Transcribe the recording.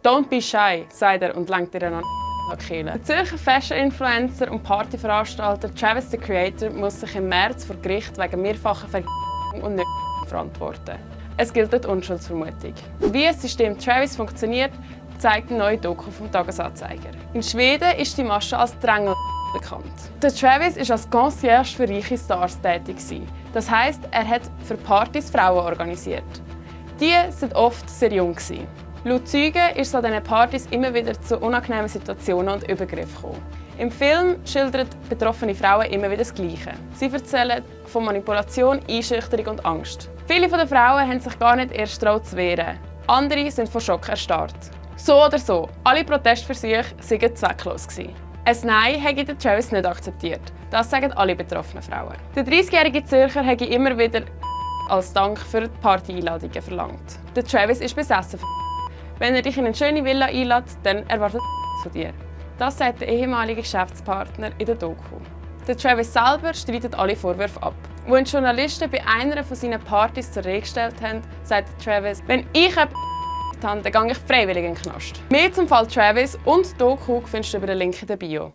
«Don't be shy», sagt er und lenkt ihr an die Kehle. Der Zürcher Fashion-Influencer und Partyveranstalter Travis the Creator muss sich im März vor Gericht wegen mehrfacher Vergewaltigung und nicht verantworten. Es gilt die Unschuldsvermutung. Wie das System Travis funktioniert, zeigt eine neue Doku vom Tagesanzeiger. In Schweden ist die Masche als Drängel bekannt. Der Travis war als Concierge für reiche Stars tätig. Das heisst, er hat für Partys Frauen organisiert. Die waren oft sehr jung. Laut Zeugen ist es an diesen Partys immer wieder zu unangenehmen Situationen und Übergriffen gekommen. Im Film schildern betroffene Frauen immer wieder das Gleiche. Sie erzählen von Manipulation, Einschüchterung und Angst. Viele der Frauen haben sich gar nicht erst getraut zu wehren. Andere sind vor Schock erstarrt. So oder so, alle Protestversuche waren zwecklos. Ein Nein hätte der Travis nicht akzeptiert. Das sagen alle betroffenen Frauen. Der 30-jährige Zürcher hätte immer wieder als Dank für die Party-Einladungen verlangt. Der Travis ist besessen. Wenn er dich in eine schöne Villa einlädt, dann erwartet er von dir. Das sagt der ehemalige Geschäftspartner in der Doku. Der Travis selber streitet alle Vorwürfe ab. Als Journalisten bei einer von seinen Partys zur Rede gestellt haben, sagt Travis: «Wenn ich habe, dann gehe ich freiwillig in den Knast.» Mehr zum Fall Travis und die Doku findest du über den Link in der Bio.